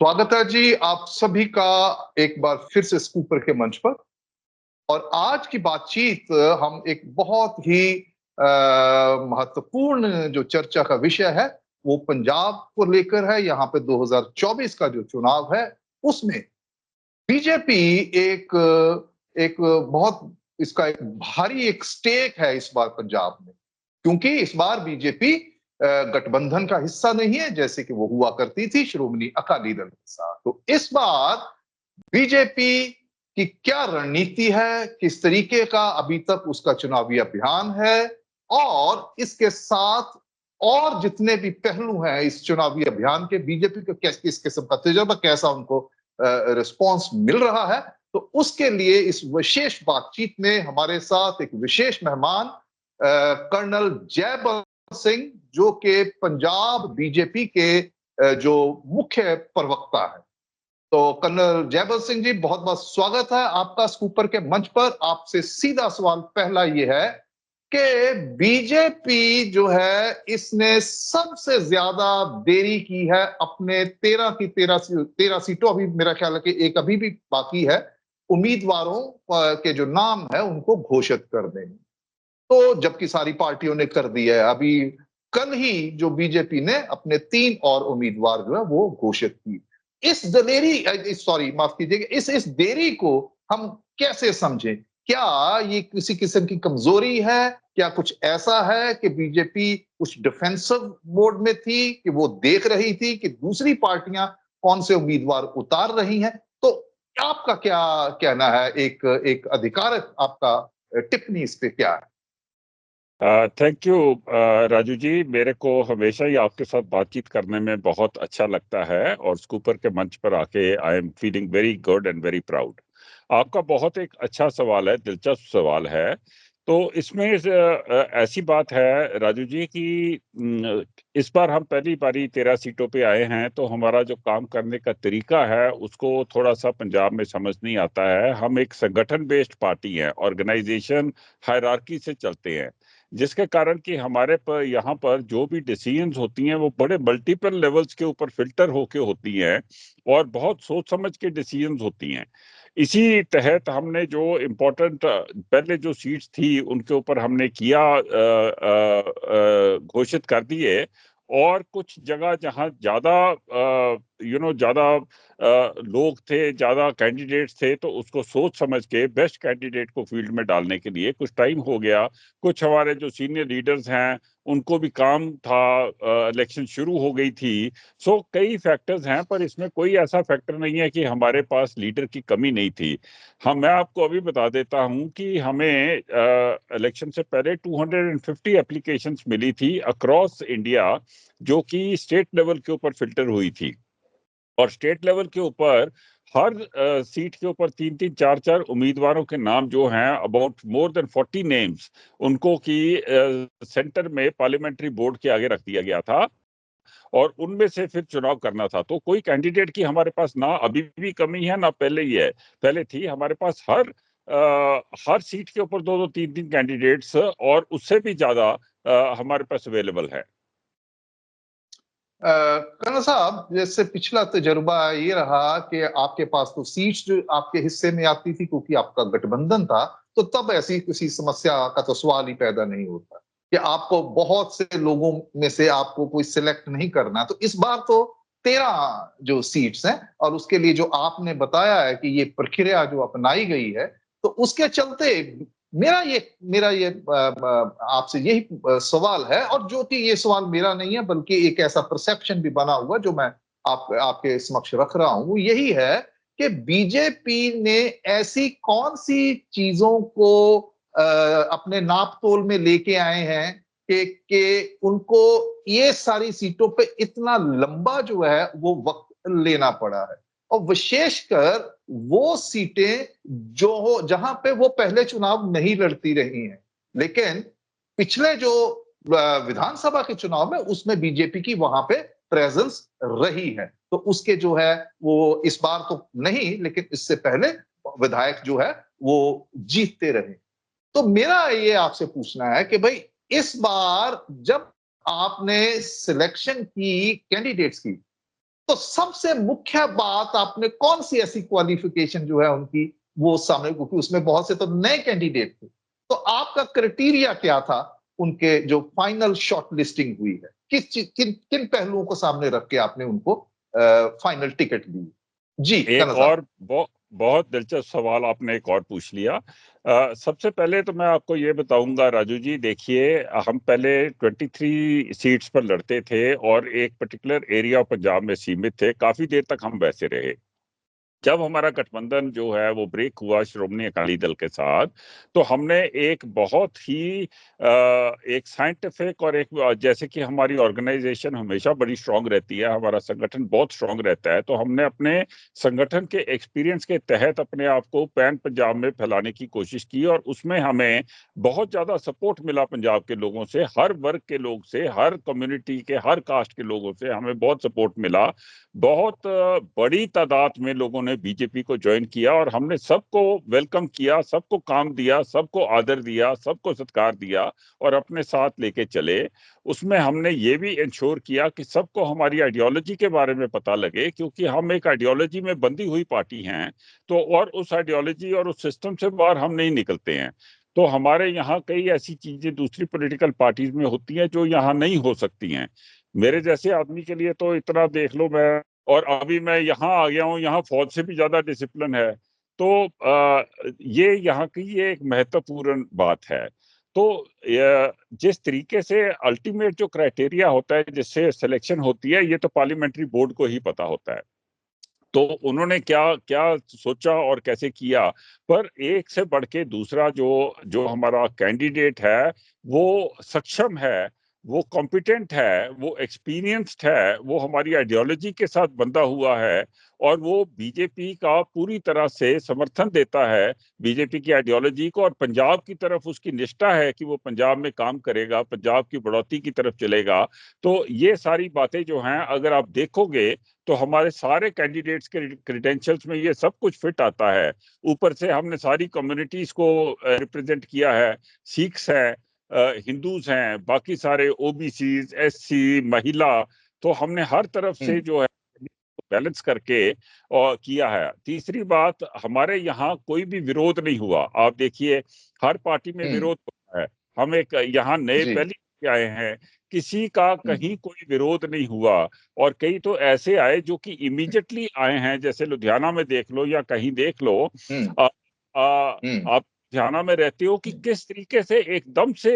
स्वागत है जी आप सभी का एक बार फिर से स्कूपर के मंच पर। और आज की बातचीत हम एक बहुत ही महत्वपूर्ण जो चर्चा का विषय है वो पंजाब को लेकर है। यहाँ पे 2024 का जो चुनाव है उसमें बीजेपी एक एक बहुत इसका एक भारी एक स्टेक है इस बार पंजाब में, क्योंकि इस बार बीजेपी गठबंधन का हिस्सा नहीं है जैसे कि वो हुआ करती थी श्रोमणी अकाली दल के साथ। तो इस बार बीजेपी की क्या रणनीति है, किस तरीके का अभी तक उसका चुनावी अभियान है, और इसके साथ और जितने भी पहलू हैं इस चुनावी अभियान के, बीजेपी को किस किस्म का तजुर्बा, कैसा उनको रिस्पांस मिल रहा है। तो उसके लिए इस विशेष बातचीत में हमारे साथ एक विशेष मेहमान कर्नल जयबल सिंह, जो कि पंजाब बीजेपी के जो मुख्य प्रवक्ता है। तो कर्नल जयबल सिंह जी, बहुत बहुत स्वागत है आपका स्कूपर के मंच पर। आपसे सीधा सवाल पहला ये है कि बीजेपी जो है इसने सबसे ज्यादा देरी की है अपने 13 की 13 सीटों, अभी मेरा ख्याल है कि एक अभी भी बाकी है, उम्मीदवारों के जो नाम है उनको घोषित कर देंगे। तो जबकि सारी पार्टियों ने कर दिया है, अभी कल ही जो बीजेपी ने अपने 3 और उम्मीदवार जो है वो घोषित की। इस दलेरी सॉरी माफ कीजिएगा, इस देरी को हम कैसे समझें? क्या ये किसी किस्म की कमजोरी है? क्या कुछ ऐसा है कि बीजेपी कुछ डिफेंसिव मोड में थी, कि वो देख रही थी कि दूसरी पार्टियां कौन से उम्मीदवार उतार रही हैं? तो आपका क्या कहना है? एक एक आधिकारिक आपका टिप्पणी इस पे क्या है? थैंक यू राजू जी। मेरे को हमेशा ही आपके साथ बातचीत करने में बहुत अच्छा लगता है और स्कूपर के मंच पर आके I am feeling very good and very proud. आपका बहुत एक अच्छा सवाल है, दिलचस्प सवाल है। तो इसमें ऐसी बात है राजू जी कि इस बार हम पहली बारी 13 सीटों पे आए हैं, तो हमारा जो काम करने का तरीका है उसको थोड़ा सा पंजाब में समझ नहीं आता है। हम एक संगठन बेस्ड पार्टी हैं, ऑर्गेनाइजेशन हायरार्की से चलते हैं, जिसके कारण कि हमारे पर यहाँ पर जो भी डिसीजंस होती हैं वो बड़े मल्टीपल लेवल्स के ऊपर फिल्टर होके होती हैं और बहुत सोच समझ के डिसीजंस होती हैं। इसी तहत हमने जो इम्पोर्टेंट पहले जो सीट्स थी उनके ऊपर हमने किया घोषित कर दिए, और कुछ जगह जहां ज्यादा ज्यादा लोग थे, ज्यादा कैंडिडेट्स थे, तो उसको सोच समझ के बेस्ट कैंडिडेट को फील्ड में डालने के लिए कुछ टाइम हो गया। कुछ हमारे जो सीनियर लीडर्स हैं उनको भी काम था, इलेक्शन शुरू हो गई थी। सो कई फैक्टर्स हैं, पर इसमें कोई ऐसा फैक्टर नहीं है कि हमारे पास लीडर की कमी नहीं थी। हम मैं आपको अभी बता देता हूं कि हमें इलेक्शन से पहले 250 एप्लीकेशंस मिली थी अक्रॉस इंडिया, जो कि स्टेट लेवल के ऊपर फिल्टर हुई थी। और स्टेट लेवल के ऊपर हर सीट के ऊपर 3-3 4-4 उम्मीदवारों के नाम जो हैं, अबाउट मोर देन 40 नेम्स, उनको की सेंटर में पार्लियामेंट्री बोर्ड के आगे रख दिया गया था और उनमें से फिर चुनाव करना था। तो कोई कैंडिडेट की हमारे पास ना अभी भी कमी है ना पहले ही है। पहले थी हमारे पास हर सीट के ऊपर 2-2 3-3 कैंडिडेट्स, और उससे भी ज्यादा हमारे पास अवेलेबल है। कर्नल साहब, जैसे पिछला तजुर्बा ये रहा कि आपके पास तो सीट्स जो आपके हिस्से में आती थी क्योंकि आपका गठबंधन था, तो तब ऐसी किसी समस्या का तो सवाल ही पैदा नहीं होता कि आपको बहुत से लोगों में से आपको कोई सिलेक्ट नहीं करना। तो इस बार तो 13 जो सीट्स हैं, और उसके लिए जो आपने बताया है कि ये प्रक्रिया जो अपनाई गई है, तो उसके चलते मेरा ये आपसे यही सवाल है, और जो कि ये सवाल मेरा नहीं है बल्कि एक ऐसा परसेप्शन भी बना हुआ जो मैं आपके समक्ष रख रहा हूं, वो यही है कि बीजेपी ने ऐसी कौन सी चीजों को अपने नाप तोल में लेके आए हैं कि उनको ये सारी सीटों पे इतना लंबा जो है वो वक्त लेना पड़ा है, और विशेषकर वो सीटें जो हो जहां पे वो पहले चुनाव नहीं लड़ती रही हैं, लेकिन पिछले जो विधानसभा के चुनाव में उसमें बीजेपी की वहां पे प्रेजेंस रही है। तो उसके जो है वो इस बार तो नहीं, लेकिन इससे पहले विधायक जो है वो जीतते रहे। तो मेरा ये आपसे पूछना है कि भाई इस बार जब आपने सिलेक्शन की कैंडिडेट्स की, तो सबसे मुख्य बात आपने कौन सी ऐसी क्वालिफिकेशन जो है उनकी वो सामने, क्योंकि उसमें बहुत से तो नए कैंडिडेट थे, तो आपका क्राइटेरिया क्या था उनके जो फाइनल शॉर्ट लिस्टिंग हुई है, किन किन पहलुओं को सामने रख के आपने उनको फाइनल टिकट दी? जी कनर एक साहब। और बहुत दिलचस्प सवाल आपने एक और पूछ लिया। सबसे पहले तो मैं आपको ये बताऊंगा राजू जी, देखिए हम पहले 23 सीट्स पर लड़ते थे और एक पर्टिकुलर एरिया पंजाब में सीमित थे, काफी देर तक हम वैसे रहे। जब हमारा गठबंधन जो है वो ब्रेक हुआ श्रोमणी अकाली दल के साथ, तो हमने एक बहुत ही एक साइंटिफिक और एक जैसे कि हमारी ऑर्गेनाइजेशन हमेशा बड़ी स्ट्रांग रहती है, हमारा संगठन बहुत स्ट्रांग रहता है, तो हमने अपने संगठन के एक्सपीरियंस के तहत अपने आप को पैन पंजाब में फैलाने की कोशिश की और उसमें हमें बहुत ज्यादा सपोर्ट मिला पंजाब के लोगों से, हर वर्ग के लोग से, हर कम्युनिटी के, हर कास्ट के लोगों से हमें बहुत सपोर्ट मिला। बहुत बड़ी तादाद में लोगों ने बीजेपी को ज्वाइन किया और हमने सबको वेलकम किया, सबको काम दिया, सबको आदर दिया, सबको सत्कार दिया और अपने साथ लेके चले। उसमें हमने ये भी इंश्योर किया कि सबको हमारी आइडियोलॉजी के बारे में पता लगे, क्योंकि हम एक आइडियोलॉजी में बंधी हुई पार्टी हैं, तो और उस आइडियोलॉजी और उस सिस्टम से बाहर हम नहीं निकलते हैं। तो हमारे यहाँ कई ऐसी चीजें दूसरी पॉलिटिकल पार्टीज में होती हैं जो यहाँ नहीं हो सकती हैं। मेरे जैसे आदमी के लिए तो इतना देख लो, मैं और अभी मैं यहाँ आ गया हूँ, यहाँ फौज से भी ज्यादा डिसिप्लिन है। तो ये यहाँ की ये एक महत्वपूर्ण बात है। तो जिस तरीके से अल्टीमेट जो क्राइटेरिया होता है जिससे सिलेक्शन होती है, ये तो पार्लियामेंट्री बोर्ड को ही पता होता है। तो उन्होंने क्या क्या सोचा और कैसे किया, पर एक से बढ़ के दूसरा जो जो हमारा कैंडिडेट है वो सक्षम है, वो कॉम्पिटेंट है, वो एक्सपीरियंस्ड है, वो हमारी आइडियोलॉजी के साथ बंधा हुआ है और वो बीजेपी का पूरी तरह से समर्थन देता है, बीजेपी की आइडियोलॉजी को, और पंजाब की तरफ उसकी निष्ठा है कि वो पंजाब में काम करेगा, पंजाब की बढ़ोतरी की तरफ चलेगा। तो ये सारी बातें जो हैं अगर आप देखोगे तो हमारे सारे कैंडिडेट्स के क्रेडेंशियल्स में ये सब कुछ फिट आता है। ऊपर से हमने सारी कम्युनिटीज को रिप्रेजेंट किया है, सिख्स हैं, हिंदूज हैं, बाकी सारे ओबीसी, एससी, महिला, तो हमने हर तरफ से जो है बैलेंस करके और किया है। तीसरी बात, हमारे यहाँ कोई भी विरोध नहीं हुआ। आप देखिए हर पार्टी में विरोध होता है, हम एक यहाँ नए जी। पहले आए हैं, किसी का कहीं कोई विरोध नहीं हुआ। और कई तो ऐसे आए जो कि इमीडिएटली आए हैं, जैसे लुधियाना में देख लो या कहीं देख लो। आ, आ, आप लुधियाना में रहते हो कि किस तरीके से एकदम से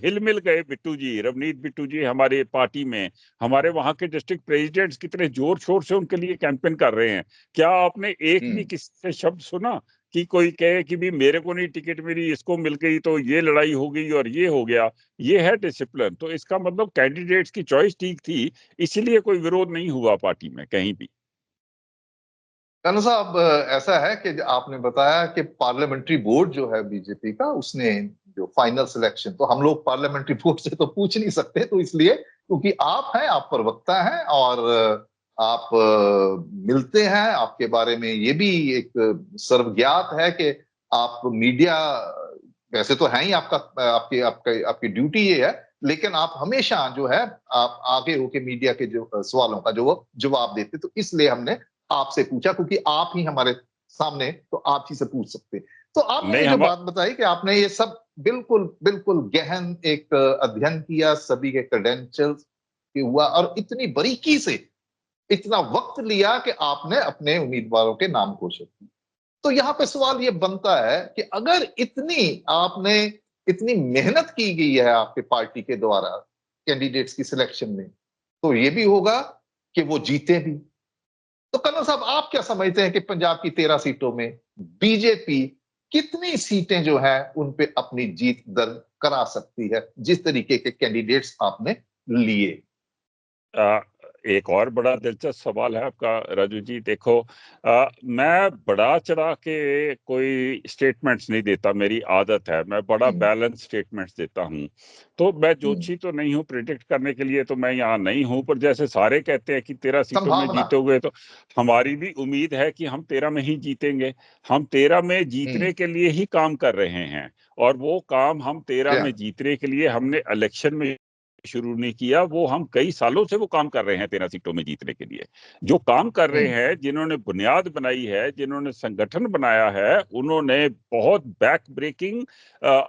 हिल मिल गए बिट्टू जी, रवनीत बिट्टू जी हमारे पार्टी में, हमारे वहां के डिस्ट्रिक्ट प्रेसिडेंट्स कितने जोर शोर से उनके लिए कैंपेन कर रहे हैं। क्या आपने एक भी किसी से शब्द सुना कि कोई कहे कि भी मेरे को नहीं टिकट मिली, इसको मिल गई तो ये लड़ाई हो गई और ये हो गया? ये है डिसिप्लिन। तो इसका मतलब कैंडिडेट्स की चॉइस ठीक थी, इसीलिए कोई विरोध नहीं हुआ पार्टी में कहीं भी। कनू साहब, ऐसा है कि आपने बताया कि पार्लियामेंट्री बोर्ड जो है बीजेपी का, उसने जो फाइनल सिलेक्शन, तो हम लोग पार्लियामेंट्री बोर्ड से तो पूछ नहीं सकते, तो इसलिए क्योंकि आप हैं, आप प्रवक्ता हैं और आप मिलते हैं, आपके बारे में ये भी एक सर्वज्ञात है कि आप मीडिया, वैसे तो है ही आपका, आपकी आपकी आपकी ड्यूटी ये है, लेकिन आप हमेशा जो है आप आगे होके मीडिया के जो सवालों का जो वो जवाब देते, तो इसलिए हमने आपसे पूछा, क्योंकि आप ही हमारे सामने, तो आप ही से पूछ सकते। तो आपने नहीं ये जो हम बात बताई कि आपने ये सब बिल्कुल बिल्कुल गहन एक अध्ययन किया, सभी के क्रेडेंशियल्स की हुआ और इतनी बारीकी से इतना वक्त लिया कि आपने अपने उम्मीदवारों के नाम घोषित किए। तो यहाँ पे सवाल ये बनता है कि अगर इतनी आपने इतनी मेहनत की गई है आपके पार्टी के द्वारा कैंडिडेट्स की सिलेक्शन में, तो ये भी होगा कि वो जीते भी। तो कन्नर साहब, आप क्या समझते हैं कि पंजाब की 13 सीटों में बीजेपी कितनी सीटें जो है उन पे अपनी जीत दर्ज करा सकती है, जिस तरीके के कैंडिडेट्स आपने लिए? आ, एक और बड़ा दिलचस्प सवाल है आपका राजू जी। देखो मैं बड़ा चढ़ा के कोई स्टेटमेंट्स नहीं देता, मेरी आदत है, मैं बड़ा हम्म, बैलेंस स्टेटमेंट्स देता हूँ। तो मैं हम्म, ज्योतिषी तो नहीं हूँ, प्रिडिक्ट करने के लिए तो मैं यहाँ नहीं हूँ, पर जैसे सारे कहते हैं कि 13 सीटों में संभावना। जीतोगे, तो हमारी भी उम्मीद है कि हम 13 में ही जीतेंगे। हम 13 में जीतने के लिए ही काम कर रहे हैं और वो काम हम 13 जी हाँ। में जीतने के लिए हमने इलेक्शन में शुरू नहीं किया, वो हम कई सालों से वो काम कर रहे हैं 13 सीटों में जीतने के लिए। जो काम कर रहे हैं, जिन्होंने बुनियाद बनाई है, जिन्होंने संगठन बनाया है, उन्होंने बहुत बैक ब्रेकिंग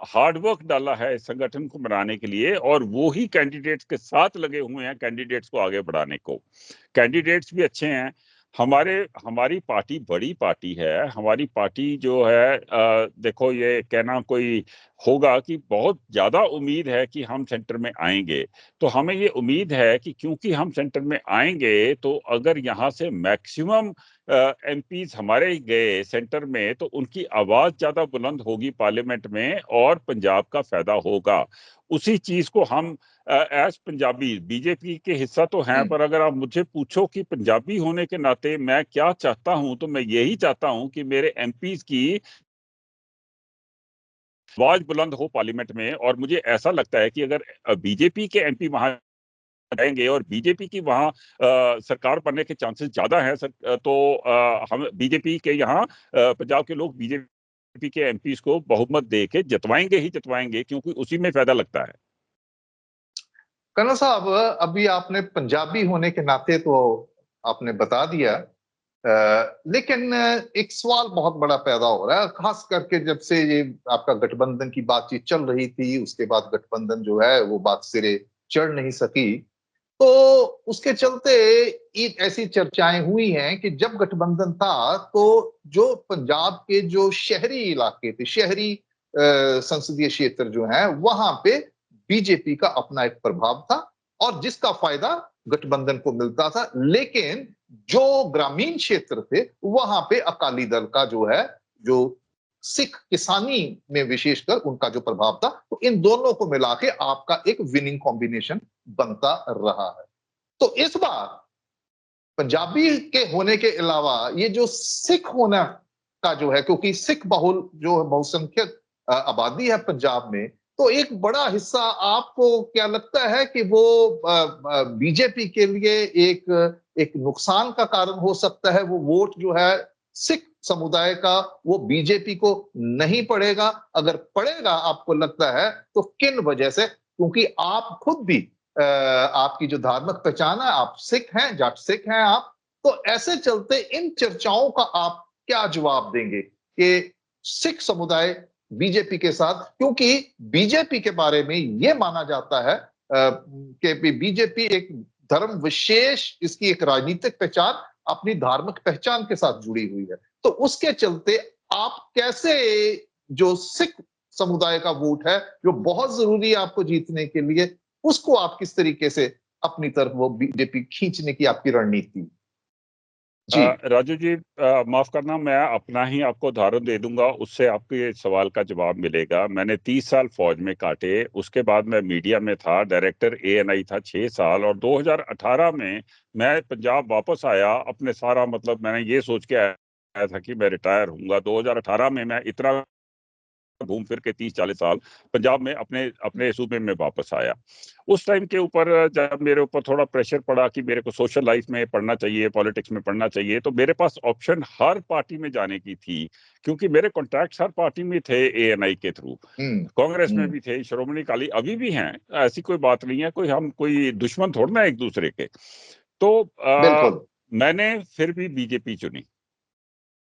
हार्ड वर्क डाला है इस संगठन को बनाने के लिए, और वो ही कैंडिडेट्स के साथ लगे हुए हैं कैंडिडेट्स को आगे बढ़ाने को। कैंडिडेट्स भी अच्छे हैं। हमारी पार्टी बड़ी पार्टी है। हमारी पार्टी जो है, देखो, ये कहना कोई होगा कि बहुत ज्यादा उम्मीद है कि हम सेंटर में आएंगे, तो हमें ये उम्मीद है कि क्योंकि हम सेंटर में आएंगे, तो अगर यहाँ से मैक्सिमम एमपीज हमारे गए सेंटर में, तो उनकी आवाज ज्यादा बुलंद होगी पार्लियामेंट में और पंजाब का फायदा होगा। उसी चीज को हम एज पंजाबी, बीजेपी के हिस्सा तो हैं, पर अगर आप मुझे पूछो कि पंजाबी होने के नाते मैं क्या चाहता हूं, तो मैं यही चाहता हूं कि मेरे एमपीज की आवाज बुलंद हो पार्लियामेंट में। और मुझे ऐसा लगता है कि अगर बीजेपी के एमपी वहां जाएंगे और बीजेपी की वहां सरकार बनने के चांसेस ज्यादा हैं, तो हम बीजेपी के यहाँ पंजाब के लोग बीजेपी के एमपीज को बहुमत दे के जितवाएंगे ही जितवाएंगे, क्योंकि उसी में फायदा लगता है। कर्नल साहब, अभी आपने पंजाबी होने के नाते तो आपने बता दिया, लेकिन एक सवाल बहुत बड़ा पैदा हो रहा है, खास करके जब से ये आपका गठबंधन की बातचीत चल रही थी, उसके बाद गठबंधन जो है वो बात सिरे चढ़ नहीं सकी, तो उसके चलते एक ऐसी चर्चाएं हुई हैं कि जब गठबंधन था तो जो पंजाब के जो शहरी इलाके थे, शहरी संसदीय क्षेत्र जो है, वहां पे बीजेपी का अपना एक प्रभाव था और जिसका फायदा गठबंधन को मिलता था। लेकिन जो ग्रामीण क्षेत्र थे वहां पे अकाली दल का जो है, जो सिख किसानी में विशेषकर उनका जो प्रभाव था, तो इन दोनों को मिला के आपका एक विनिंग कॉम्बिनेशन बनता रहा है। तो इस बार पंजाबी के होने के अलावा ये जो सिख होना का जो है, क्योंकि सिख बहुल जो बहुसंख्यक आबादी है पंजाब में, तो एक बड़ा हिस्सा आपको क्या लगता है कि वो बीजेपी के लिए एक नुकसान का कारण हो सकता है? वो वोट जो है सिख समुदाय का, वो बीजेपी को नहीं पड़ेगा? अगर पड़ेगा आपको लगता है तो किन वजह से? क्योंकि आप खुद भी आपकी जो धार्मिक पहचान है, आप सिख हैं, जाट सिख हैं आप, तो ऐसे चलते इन चर्चाओं का आप क्या जवाब देंगे कि सिख समुदाय बीजेपी के साथ, क्योंकि बीजेपी के बारे में यह माना जाता है कि बीजेपी एक धर्म विशेष, इसकी एक राजनीतिक पहचान अपनी धार्मिक पहचान के साथ जुड़ी हुई है। तो उसके चलते आप कैसे जो सिख समुदाय का वोट है, जो बहुत जरूरी है आपको जीतने के लिए, उसको आप किस तरीके से अपनी तरफ वो बीजेपी खींचने की आपकी रणनीति? जी। राजू जी, माफ करना, मैं अपना ही आपको उदाहरण दे दूंगा, उससे आपके सवाल का जवाब मिलेगा। मैंने 30 साल फौज में काटे, उसके बाद मैं मीडिया में था, डायरेक्टर एएनआई था 6 साल, और 2018 में मैं पंजाब वापस आया। अपने सारा, मतलब मैंने ये सोच के आया था कि मैं रिटायर होऊंगा। 2018 में मैं इतना घूम फिर के 30-40 साल पंजाब में अपने अपने सूबे में वापस आया। उस टाइम के ऊपर जब मेरे ऊपर थोड़ा प्रेशर पड़ा कि मेरे को सोशल लाइफ में पढ़ना चाहिए, पॉलिटिक्स में पढ़ना चाहिए, तो मेरे पास ऑप्शन हर पार्टी में जाने की थी, क्योंकि मेरे कॉन्टैक्ट्स हर पार्टी में थे एएनआई के थ्रू। कांग्रेस में भी थे, श्रोमणी अकाली अभी भी हैं, ऐसी कोई बात नहीं है, हम कोई दुश्मन थोड़ा ना एक दूसरे के। तो बिल्कुल। मैंने फिर भी बीजेपी चुनी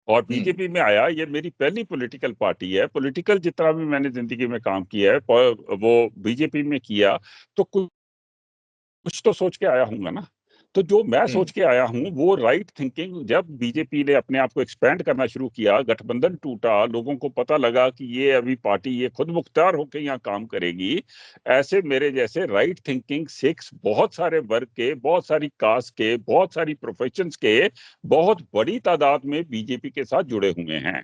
और बीजेपी में आया। ये मेरी पहली पॉलिटिकल पार्टी है। पॉलिटिकल जितना भी मैंने जिंदगी में काम किया है वो बीजेपी में किया, तो कुछ तो सोच के आया हूंगा ना। तो जो मैं सोच के आया हूं वो राइट थिंकिंग, जब बीजेपी ने अपने आप को एक्सपेंड करना शुरू किया, गठबंधन टूटा, लोगों को पता लगा कि ये अभी पार्टी ये खुद मुख्तार होकर यहाँ काम करेगी, ऐसे मेरे जैसे राइट थिंकिंग सिक्स, बहुत सारे वर्ग के, बहुत सारी कास्ट के, बहुत सारी प्रोफेशंस के, बहुत बड़ी तादाद में बीजेपी के साथ जुड़े हुए हैं।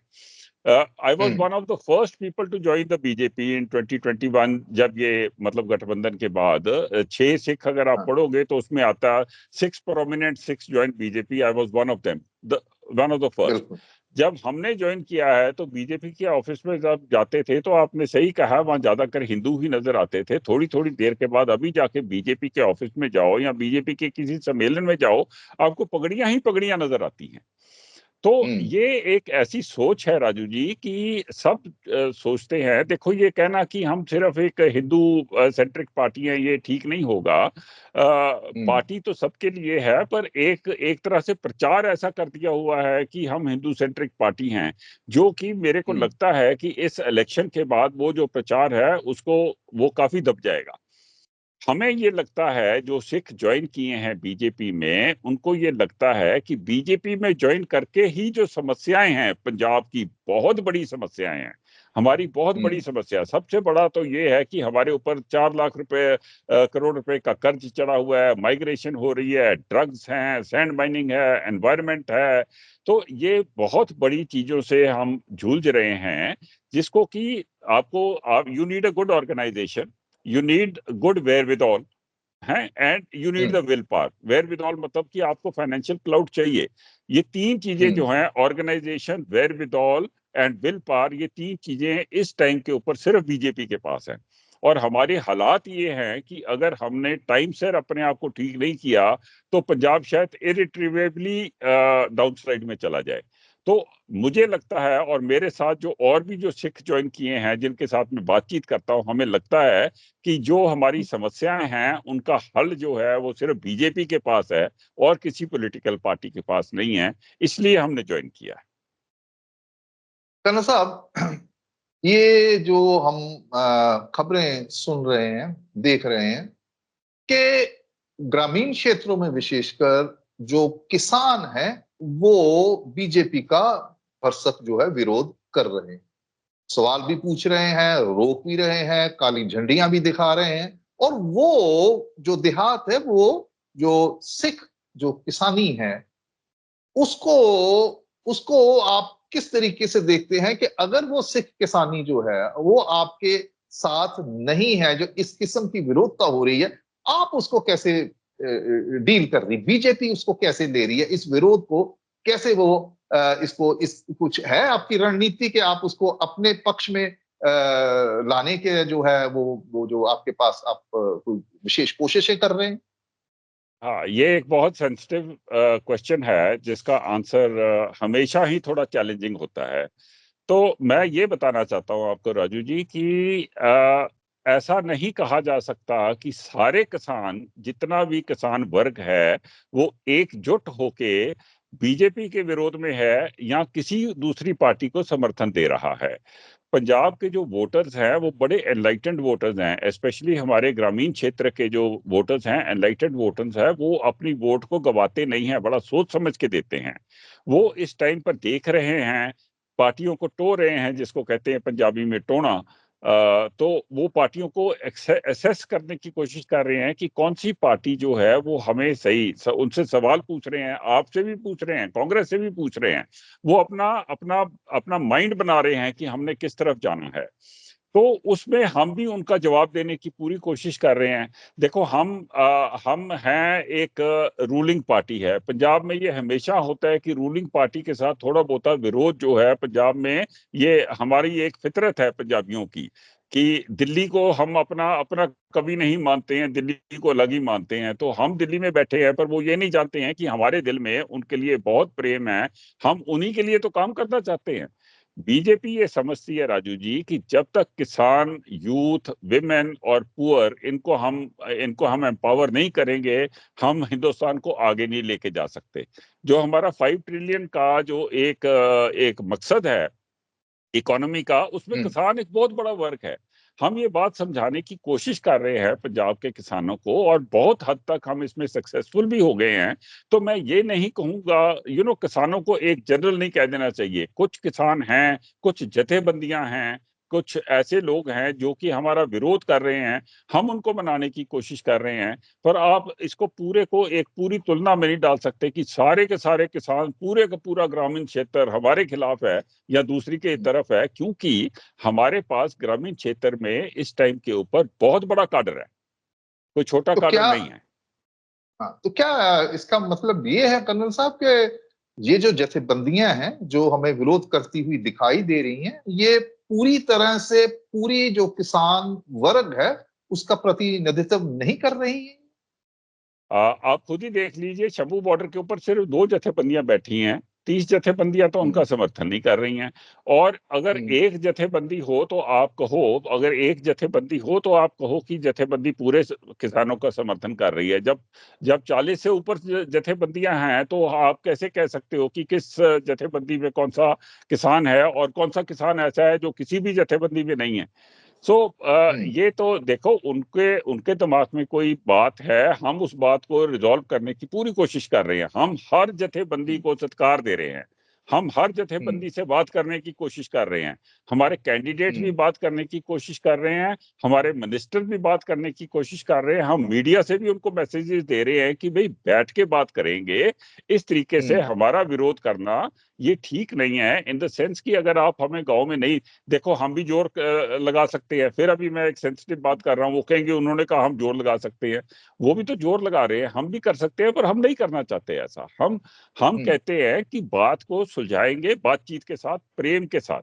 I was one of the first people to join the BJP in 2021, जब ये मतलब गठबंधन के बाद 6 सिख अगर आप पढ़ोगे तो उसमें आता 6 prominent six joined BJP. I was one of them, one of the first. जब हमने ज्वाइन किया है तो बीजेपी के ऑफिस में जब जाते थे तो आपने सही कहा, वहां ज्यादातर हिंदू ही नजर आते थे। थोड़ी थोड़ी देर के बाद अभी जाके बीजेपी के ऑफिस में जाओ या बीजेपी के किसी सम्मेलन में जाओ, आपको पगड़ियां ही पगड़ियां नजर आती हैं। तो ये एक ऐसी सोच है राजू जी कि सब सोचते हैं, देखो ये कहना कि हम सिर्फ एक हिंदू सेंट्रिक पार्टी है, ये ठीक नहीं होगा। पार्टी तो सबके लिए है, पर एक तरह से प्रचार ऐसा कर दिया हुआ है कि हम हिंदू सेंट्रिक पार्टी हैं, जो कि मेरे को लगता है कि इस इलेक्शन के बाद वो जो प्रचार है उसको वो काफी दब जाएगा। हमें ये लगता है जो सिख ज्वाइन किए हैं बीजेपी में, उनको ये लगता है कि बीजेपी में ज्वाइन करके ही जो समस्याएं हैं पंजाब की, बहुत बड़ी समस्याएं हैं, हमारी बहुत बड़ी समस्या, सबसे बड़ा तो ये है कि हमारे ऊपर 4 लाख रुपए करोड़ रुपए का कर्ज चढ़ा हुआ है, माइग्रेशन हो रही है, ड्रग्स हैं, सैंड माइनिंग है, एनवायरमेंट है। तो ये बहुत बड़ी चीजों से हम जूझ रहे हैं, जिसको कि आप you need a good organisation, you need good wherewithal है, and you need the will power. Wherewithal मतलब कि आपको फाइनेंशियल क्लाउड चाहिए। ये तीन चीजें जो हैं, organization, wherewithal and willpower, ये तीन चीजें इस टाइम के ऊपर सिर्फ बीजेपी के पास है। और हमारे हालात ये हैं कि अगर हमने टाइम से अपने आप को ठीक नहीं किया तो पंजाब शायद इरिट्रीवेबली डाउनस्लाइड में चला जाए। तो मुझे लगता है, और मेरे साथ जो और भी जो सिख ज्वाइन किए हैं, जिनके साथ मैं बातचीत करता हूं, हमें लगता है कि जो हमारी समस्याएं हैं उनका हल जो है वो सिर्फ बीजेपी के पास है और किसी पॉलिटिकल पार्टी के पास नहीं है, इसलिए हमने ज्वाइन किया है। कर्नल साहब, ये जो हम खबरें सुन रहे हैं, देख रहे हैं कि ग्रामीण क्षेत्रों में विशेषकर जो किसान हैं वो बीजेपी का भरसक जो है विरोध कर रहे हैं, सवाल भी पूछ रहे हैं, रोक भी रहे हैं, काली झंडियां भी दिखा रहे हैं। और वो जो देहात है, वो जो सिख जो किसानी है, उसको उसको आप किस तरीके से देखते हैं कि अगर वो सिख किसानी जो है वो आपके साथ नहीं है, जो इस किस्म की विरोधता हो रही है, आप उसको कैसे डील कर रही, बीजेपी उसको कैसे ले रही है, इस विरोध को कैसे वो इसको इस कुछ है आपकी रणनीति कि आप उसको अपने पक्ष में लाने के जो है वो जो आपके पास आप कोई विशेष कोशिशें कर रहे हैं? हाँ, ये एक बहुत सेंसिटिव क्वेश्चन है जिसका आंसर हमेशा ही थोड़ा चैलेंजिंग होता है। तो मैं ये बताना चाहता हूँ आपको राजू जी कि ऐसा नहीं कहा जा सकता कि सारे किसान, जितना भी किसान वर्ग है, वो एकजुट होके बीजेपी के विरोध में है या किसी दूसरी पार्टी को समर्थन दे रहा है। पंजाब के जो वोटर्स हैं वो बड़े एनलाइटेंड वोटर्स हैं, स्पेशली हमारे ग्रामीण क्षेत्र के जो वोटर्स हैं, एनलाइटेंड वोटर्स हैं, वो अपनी वोट को गवाते नहीं हैं, बड़ा सोच समझ के देते हैं। वो इस टाइम पर देख रहे हैं, पार्टियों को टो रहे हैं, जिसको कहते हैं पंजाबी में टोना। तो वो पार्टियों को एसेस करने की कोशिश कर रहे हैं कि कौन सी पार्टी जो है वो हमें सही उनसे सवाल पूछ रहे हैं, आपसे भी पूछ रहे हैं, कांग्रेस से भी पूछ रहे हैं। वो अपना अपना अपना माइंड बना रहे हैं कि हमने किस तरफ जाना है। तो उसमें हम भी उनका जवाब देने की पूरी कोशिश कर रहे हैं। देखो, हम हैं एक रूलिंग पार्टी है पंजाब में। ये हमेशा होता है कि रूलिंग पार्टी के साथ थोड़ा बहुत विरोध जो है पंजाब में, ये हमारी एक फितरत है पंजाबियों की, कि दिल्ली को हम अपना अपना कभी नहीं मानते हैं, दिल्ली को अलग ही मानते हैं। तो हम दिल्ली में बैठे हैं, पर वो ये नहीं जानते हैं कि हमारे दिल में उनके लिए बहुत प्रेम है, हम उन्हीं के लिए तो काम करना चाहते हैं। बीजेपी ये समझती है राजू जी कि जब तक किसान, यूथ, विमेन और पुअर, इनको हम एम्पावर नहीं करेंगे, हम हिंदुस्तान को आगे नहीं लेके जा सकते। जो हमारा 5 ट्रिलियन का जो एक मकसद है इकोनॉमी का, उसमें किसान एक बहुत बड़ा वर्ग है। हम ये बात समझाने की कोशिश कर रहे हैं पंजाब के किसानों को, और बहुत हद तक हम इसमें सक्सेसफुल भी हो गए हैं। तो मैं ये नहीं कहूंगा, किसानों को एक जनरल नहीं कह देना चाहिए। कुछ किसान हैं, कुछ जथेबंदियां हैं, कुछ ऐसे लोग हैं जो कि हमारा विरोध कर रहे हैं, हम उनको मनाने की कोशिश कर रहे हैं। पर आप इसको पूरे को एक पूरी तुलना में नहीं डाल सकते कि सारे के सारे किसान, पूरे का पूरा ग्रामीण क्षेत्र हमारे खिलाफ है या दूसरी के तरफ है, क्योंकि हमारे पास ग्रामीण क्षेत्र में इस टाइम के ऊपर बहुत बड़ा काडर है, कोई छोटा तो काडर क्या नहीं है। हाँ, तो क्या इसका मतलब ये है कर्नल साहब कि ये जो जथेबंदियां हैं जो हमें विरोध करती हुई दिखाई दे रही हैं, ये पूरी तरह से पूरी जो किसान वर्ग है उसका प्रतिनिधित्व नहीं कर रही है? आप खुद ही देख लीजिए, शंभू बॉर्डर के ऊपर सिर्फ 2 जथेबंदियां बैठी हैं, 30 जथेबंदियां तो उनका समर्थन नहीं कर रही हैं। और अगर एक जथेबंदी हो तो आप कहो, अगर एक जथेबंदी हो तो आप कहो कि जथेबंदी पूरे किसानों का समर्थन कर रही है। जब जब 40 से ऊपर जथेबंदियां हैं तो आप कैसे कह सकते हो कि किस जथेबंदी में कौन सा किसान है और कौन सा किसान ऐसा है जो किसी भी जथेबंदी में नहीं है। सो ये तो देखो, उनके उनके दिमाग में कोई बात है, हम उस बात को रिजॉल्व करने की पूरी कोशिश कर रहे हैं। हम हर जथेबंदी को सत्कार दे रहे हैं, हम हर जथेबंदी से बात करने की कोशिश कर रहे हैं, हमारे कैंडिडेट भी बात करने की कोशिश कर रहे हैं, हमारे मिनिस्टर भी बात करने की कोशिश कर रहे हैं, हम मीडिया से भी उनको मैसेजेस दे रहे हैं कि भाई बैठ के बात करेंगे। इस तरीके से हमारा विरोध करना ये ठीक नहीं है, इन द सेंस कि अगर आप हमें गांव में नहीं, देखो हम भी जोर लगा सकते हैं। फिर अभी मैं एक सेंसिटिव बात कर रहा हूँ, वो कहेंगे उन्होंने कहा हम जोर लगा सकते हैं। वो भी तो जोर लगा रहे हैं, हम भी कर सकते हैं, पर हम नहीं करना चाहते ऐसा। हम कहते हैं कि बात को सुलझाएंगे बातचीत के साथ, प्रेम के साथ,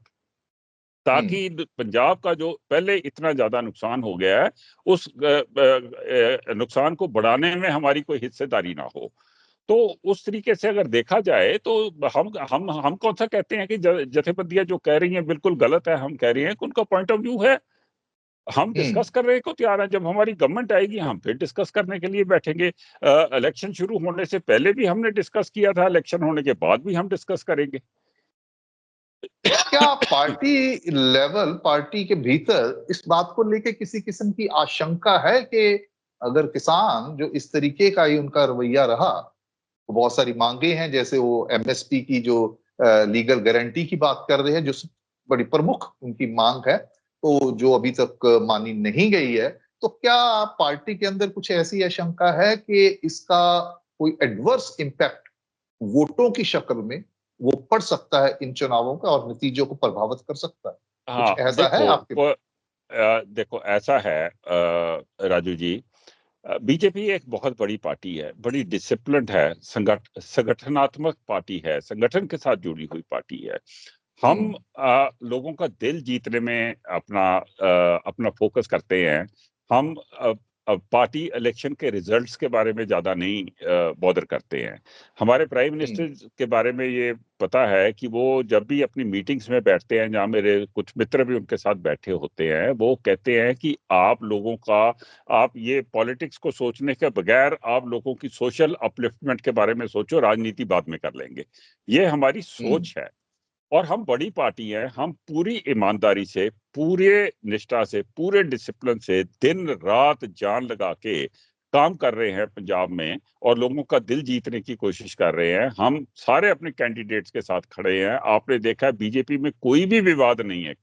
ताकि पंजाब का जो पहले इतना ज्यादा नुकसान हो गया है, उस नुकसान को बढ़ाने में हमारी कोई हिस्सेदारी ना हो। तो उस तरीके से अगर देखा जाए तो हम कौन सा कहते हैं कि जथेबंदियां जो कह रही हैं बिल्कुल गलत है। हम कह रहे हैं कि उनका पॉइंट ऑफ व्यू है, हम डिस्कस करने को तैयार हैं। जब हमारी गवर्नमेंट आएगी हम फिर डिस्कस करने के लिए बैठेंगे। इलेक्शन शुरू होने से पहले भी हमने डिस्कस किया था, इलेक्शन होने के बाद भी हम डिस्कस करेंगे। क्या पार्टी लेवल, पार्टी के भीतर इस बात को लेके किसी किस्म की आशंका है कि अगर किसान जो इस तरीके का ही उनका रवैया रहा, तो बहुत सारी मांगे हैं, जैसे वो एमएसपी की जो लीगल गारंटी की बात कर रहे हैं, जो बड़ी प्रमुख उनकी मांग है, तो जो अभी तक मानी नहीं गई है, तो क्या पार्टी के अंदर कुछ ऐसी आशंका है कि इसका कोई एडवर्स इम्पैक्ट वोटों की शक्ल में वो पड़ सकता है इन चुनावों का और नतीजों को प्रभावित कर सकता है? कुछ हाँ, ऐसा है आपके? देखो ऐसा है राजू जी, बीजेपी एक बहुत बड़ी पार्टी है, बड़ी डिसिप्लिन्ड है, संगठनात्मक पार्टी है, संगठन के साथ जुड़ी हुई पार्टी है। हम लोगों का दिल जीतने में अपना फोकस करते हैं। हम पार्टी इलेक्शन के रिजल्ट्स के बारे में ज्यादा नहीं बॉदर करते हैं। हमारे प्राइम मिनिस्टर के बारे में ये पता है कि वो जब भी अपनी मीटिंग्स में बैठते हैं, जहाँ मेरे कुछ मित्र भी उनके साथ बैठे होते हैं, वो कहते हैं कि आप लोगों का, आप ये पॉलिटिक्स को सोचने के बगैर आप लोगों की सोशल अपलिफ्टमेंट के बारे में सोचो, राजनीति बाद में कर लेंगे। ये हमारी सोच है। और हम बड़ी पार्टी हैं, हम पूरी ईमानदारी से, पूरे निष्ठा से, पूरे डिसिप्लिन से दिन रात जान लगा के काम कर रहे हैं पंजाब में, और लोगों का दिल जीतने की कोशिश कर रहे हैं। हम सारे अपने कैंडिडेट्स के साथ खड़े हैं। आपने देखा है बीजेपी में कोई भी विवाद नहीं है,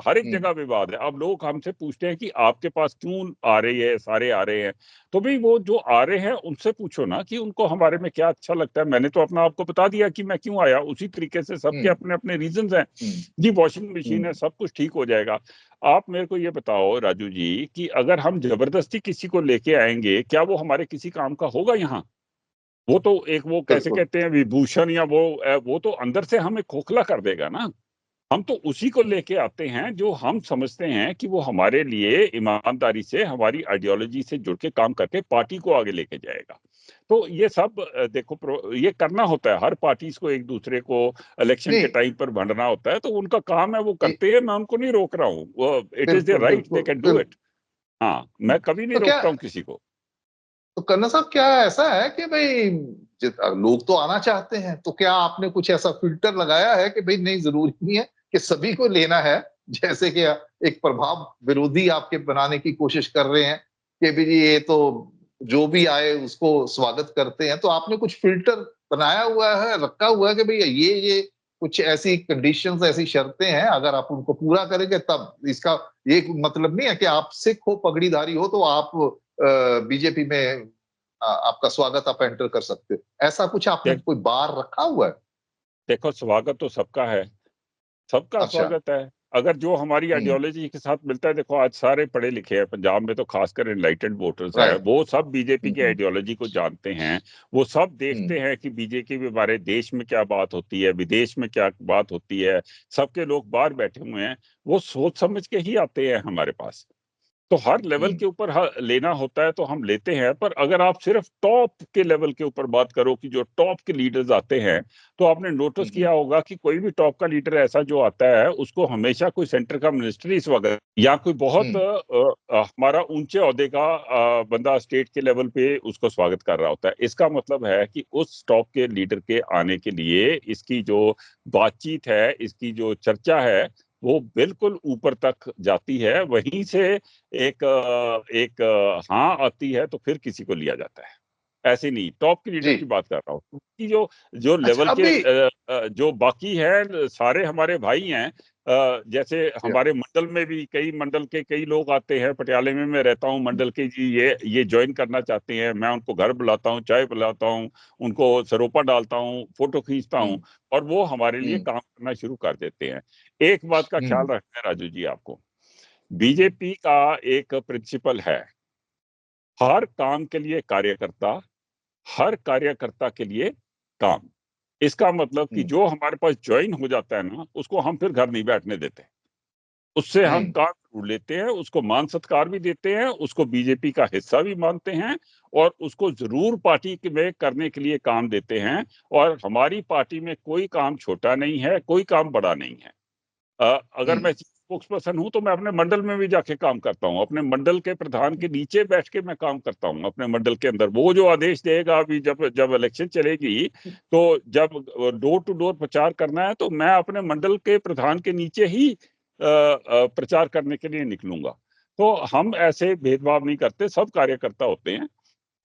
हर एक जगह विवाद है। अब लोग हमसे पूछते हैं कि आपके पास क्यों आ रही है, सारे आ रहे हैं। तो भाई वो जो आ रहे हैं उनसे पूछो ना कि उनको हमारे में क्या अच्छा लगता है। मैंने तो अपना आपको बता दिया कि मैं क्यों आया, उसी तरीके से सबके अपने अपने रीजंस हैं। जी वॉशिंग मशीन है, सब कुछ ठीक हो जाएगा। आप मेरे को ये बताओ राजू जी कि अगर हम जबरदस्ती किसी को लेके आएंगे, क्या वो हमारे किसी काम का होगा यहाँ? वो तो एक, वो कैसे बिल्कुल। कहते हैं, विभूषण, या वो तो अंदर से हमें खोखला कर देगा ना। हम तो उसी को लेके आते हैं जो हम समझते हैं कि वो हमारे लिए ईमानदारी से, हमारी आइडियोलॉजी से जुड़ के काम करके पार्टी को आगे लेके जाएगा। तो ये सब देखो, ये करना होता है। हर पार्टीज को एक दूसरे को इलेक्शन के नहीं, टाइम पर भंडना होता है, तो उनका काम है, वो करते हैं। मैं उनको नहीं रोक रहा हूँ, वो इट इज देयर बिल्कुल, राइट, दे बिल्कुल, कैन डू इट। हाँ, मैं कभी नहीं तो क्या, रोकता हूँ किसी को। तो कन्ना साहब क्या ऐसा है कि भाई लोग तो आना चाहते हैं, तो क्या आपने कुछ ऐसा फिल्टर लगाया है कि भाई नहीं, जरूरी नहीं है कि सभी को लेना है, जैसे कि एक प्रभाव विरोधी आपके बनाने की कोशिश कर रहे हैं कि भाई ये तो जो भी आए उसको स्वागत करते हैं, तो आपने कुछ फिल्टर बनाया हुआ है, रखा हुआ है कि भाई ये कुछ ऐसी कंडीशंस, ऐसी शर्तें हैं, अगर आप उनको पूरा करेंगे तब इसका ये मतलब नहीं है कि आप सिख हो, पगड़ीधारी हो, तो आप बीजेपी में आपका स्वागत, आप एंटर कर सकते हो। ऐसा कुछ आपने देख कोई बार रखा हुआ है? देखो, स्वागत तो सबका है, सबका अच्छा। स्वागत है। अगर जो हमारी हम्म। आइडियोलॉजी के साथ मिलता है, देखो आज सारे पढ़े लिखे हैं पंजाब में, तो खासकर एनलाइटेंड वोटर्स है, राइट। वो सब बीजेपी की हम्म। आइडियोलॉजी को जानते हैं। वो सब हम्म। देखते हैं कि बीजेपी के बारे देश में क्या बात होती है, विदेश में क्या बात होती है। सबके लोग बाहर बैठे हुए हैं, वो सोच समझ के ही आते हैं हमारे पास। तो हर लेवल के ऊपर लेना होता है तो हम लेते हैं, पर अगर आप सिर्फ टॉप के लेवल के ऊपर बात करो कि जो टॉप के लीडर्स आते हैं, तो आपने नोटिस किया होगा कि कोई भी टॉप का लीडर ऐसा जो आता है उसको हमेशा कोई सेंटर का मिनिस्ट्री वगैरह या कोई बहुत हमारा ऊंचे ओहदे का बंदा स्टेट के लेवल पे उसको स्वागत कर रहा होता है। इसका मतलब है कि उस टॉप के लीडर के आने के लिए इसकी जो बातचीत है, इसकी जो चर्चा है, वो बिल्कुल ऊपर तक जाती है। वहीं से एक हाँ आती है तो फिर किसी को लिया जाता है। ऐसे नहीं, टॉप के लीडर जी। की बात कर रहा हूँ कि जो जो अच्छा, लेवल के अभी जो बाकी है सारे हमारे भाई हैं। जैसे या, हमारे मंडल में भी कई मंडल के कई लोग आते हैं। पटियाले में मैं रहता हूँ, मंडल के जी ये ज्वाइन करना चाहते हैं। मैं उनको घर बुलाता हूँ, चाय पिलाता हूँ, उनको सरोपा डालता हूँ, फोटो खींचता हूँ, और वो हमारे लिए हम्म काम करना शुरू कर देते हैं। एक बात का ख्याल हम्म रखना है राजू जी आपको, बीजेपी का एक प्रिंसिपल है, हर काम के लिए कार्यकर्ता, हर कार्यकर्ता के लिए काम। इसका मतलब कि हम्म जो हमारे पास ज्वाइन हो जाता है ना, उसको हम फिर घर नहीं बैठने देते, उससे हम हम्म काम जरूर लेते हैं, उसको मान सत्कार भी देते हैं, उसको बीजेपी का हिस्सा भी मानते हैं, और उसको जरूर पार्टी में करने के लिए काम देते हैं। और हमारी पार्टी में कोई काम छोटा नहीं है, कोई काम बड़ा नहीं है। अगर हम्म मैं स्पोक्स पर्सन हूं तो मैं अपने मंडल में भी जाके काम करता हूं, अपने मंडल के प्रधान के नीचे बैठ के मैं काम करता हूं अपने मंडल के अंदर। वो जो आदेश देगा, अभी जब जब इलेक्शन चलेगी, तो जब डोर टू डोर प्रचार करना है, तो मैं अपने मंडल के प्रधान के नीचे ही प्रचार करने के लिए निकलूंगा। तो हम ऐसे भेदभाव नहीं करते, सब कार्यकर्ता होते हैं,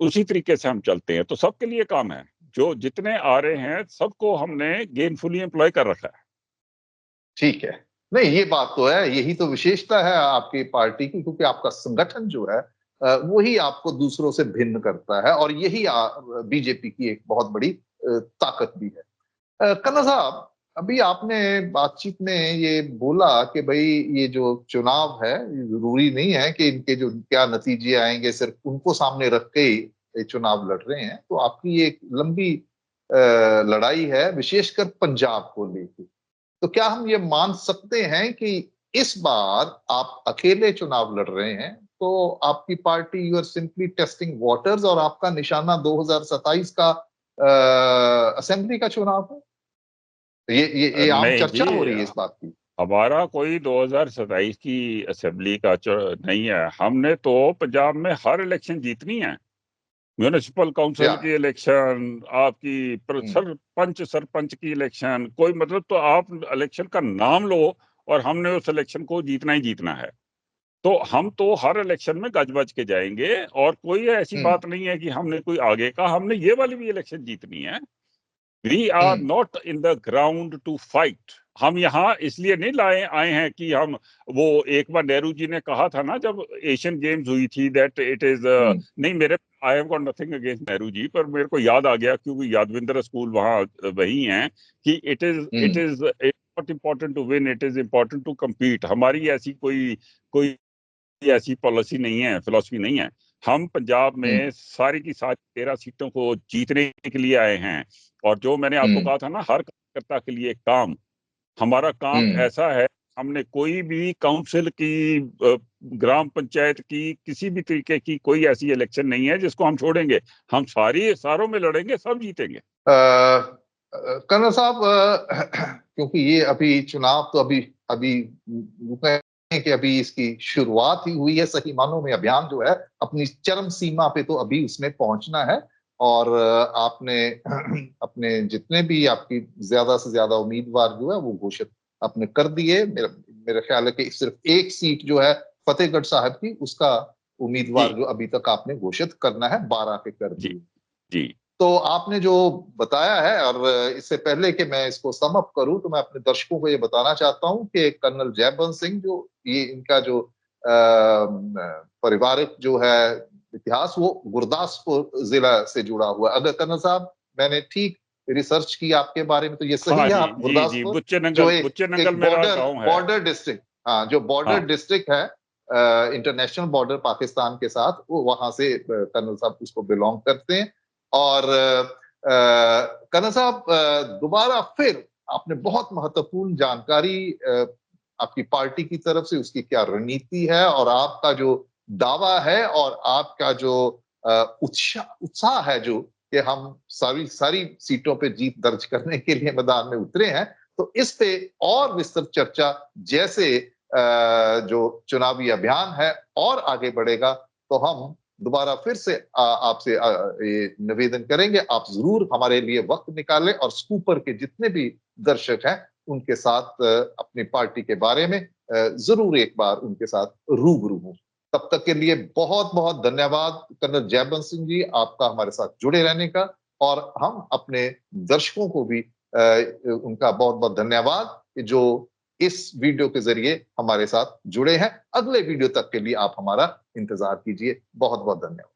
उसी तरीके से हम चलते हैं। तो सबके लिए काम है, जो जितने आ रहे हैं सबको हमने गेनफुली एम्प्लॉय कर रखा है। ठीक है। नहीं, ये बात तो है, यही तो विशेषता है आपकी पार्टी की, क्योंकि आपका संगठन जो है वही आपको दूसरों से भिन्न करता है, और यही बीजेपी की एक बहुत बड़ी ताकत भी है। कन्ना साहब, अभी आपने बातचीत में ये बोला कि भाई ये जो चुनाव है, ये जरूरी नहीं है कि इनके जो क्या नतीजे आएंगे सिर्फ उनको सामने रख के ही ये चुनाव लड़ रहे हैं। तो आपकी एक लंबी लड़ाई है, विशेषकर पंजाब को लेकर। तो क्या हम ये मान सकते हैं कि इस बार आप अकेले चुनाव लड़ रहे हैं, तो आपकी party you are simply testing waters, और आपका निशाना 2027 का असेंबली का चुनाव है? ये आम नहीं चर्चा जी, हो रही है इस बात की। हमारा कोई 2027 की असेंबली का नहीं है। हमने तो पंजाब में हर इलेक्शन जीतनी है। म्यूनिसिपल या काउंसिल की इलेक्शन, आपकी हम्म सरपंच सरपंच की इलेक्शन, कोई मतलब, तो आप इलेक्शन का नाम लो, और हमने उस इलेक्शन को जीतना ही जीतना है। तो हम तो हर इलेक्शन में गज बज के जाएंगे, और कोई ऐसी हम्म बात नहीं है कि हमने कोई आगे का, हमने ये वाली भी इलेक्शन जीतनी है। We are hmm not in the ground to fight. हम यहाँ इसलिए नहीं लाए आए हैं कि हम, वो एक बार नेहरू जी ने कहा था ना जब एशियन गेम्स हुई थी, दैट इट इज हम्म नहीं, मेरे I have got nothing against Nehru ji, पर मेरे को याद आ गया क्योंकि यादविंद्र स्कूल वहाँ वही हैं, कि it hmm is not important to win, it is important to compete. हमारी ऐसी कोई कोई ऐसी पॉलिसी नहीं है, फिलॉसफी नहीं है। हम पंजाब हम्म में सारी की सारी 13 सीटों को जीतने के लिए आए हैं। और जो मैंने आपको हम्म कहा था ना, हर कार्यकर्ता के लिए काम, हमारा काम हम्म ऐसा है। हमने कोई भी काउंसिल की, ग्राम पंचायत की, किसी भी तरीके की कोई ऐसी इलेक्शन नहीं है जिसको हम छोड़ेंगे। हम सारों में लड़ेंगे, सब जीतेंगे। कर्नल साहब, क्योंकि ये अभी चुनाव तो अभी अभी यूं कहें कि अभी इसकी शुरुआत ही हुई है, सही मानों में अभियान जो है अपनी चरम सीमा पे तो अभी उसने पहुंचना है। और आपने अपने जितने भी आपकी ज्यादा से ज्यादा उम्मीदवार जो है वो घोषित आपने कर दिए। मेरा मेरा ख्याल है कि सिर्फ एक सीट जो है फतेहगढ़ साहब की, उसका उम्मीदवार जी जो अभी तक आपने घोषित करना है, 12 पे कर जी दिए। जी तो आपने जो बताया है, और इससे पहले कि मैं इसको सम अप करूं, तो मैं अपने दर्शकों को ये बताना चाहता हूं कि कर्नल जयबंत सिंह, जो ये इनका जो पारिवारिक जो है इतिहास, वो गुरदासपुर जिला से जुड़ा हुआ है। अगर कर्नल साहब, मैंने ठीक रिसर्च की आपके बारे में, तो ये सही हाँ है, जी आप जी जी, गुरदासपुर बुच्चे जो नंगल, बुच्चे नंगल एक मेरा बॉर्डर गांव है। बॉर्डर डिस्ट्रिक्ट, हाँ, जो बॉर्डर हाँ डिस्ट्रिक्ट है इंटरनेशनल बॉर्डर पाकिस्तान के साथ, वो वहां से कर्नल साहब उसको बिलोंग करते हैं। और कर्नल साहब, दोबारा फिर आपने बहुत महत्वपूर्ण जानकारी आपकी पार्टी की तरफ से, उसकी क्या रणनीति है, और आपका जो दावा है और आपका जो उत्साह है जो कि हम सारी सारी सीटों पे जीत दर्ज करने के लिए मैदान में उतरे हैं, तो इस पे और विस्तृत चर्चा जैसे जो चुनावी अभियान है और आगे बढ़ेगा, तो हम दोबारा फिर से आपसे ये निवेदन करेंगे, आप ज़रूर हमारे लिए वक़्त निकालें और स्कूपर के जितने भी दर्शक हैं, उनके साथ अपनी पार्टी के बारे में ज़रूर एक बार उनके साथ रूबरू हों। तब तक के लिए बहुत-बहुत धन्यवाद कर्नल जयबंश सिंह जी, आपका हमारे साथ जुड़े रहने का और हम अपने दर्शकों को भी उनका बहुत-बहुत धन्यवाद कि जो इस वीडियो के ज़रिए हमारे साथ जुड़े हैं। अगले वीडियो तक के लिए आप हमारा इंतज़ार कीजिए। बहुत-बहुत धन्यवाद।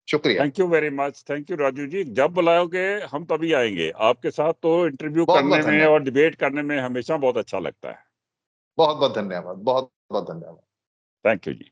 शुक्रिया। Thank you very much. Thank you Raju ji. जब बुलाओगे हम तभी आएँगे। आपके साथ तो इंटरव्यू बहुत-बहुत करने में धन्यवाद। और डिबेट करने में हमेशा बहुत अच्छा लगता है। बहुत-बहुत धन्यवाद। बहुत-बहुत धन्यवाद। Thank you ji.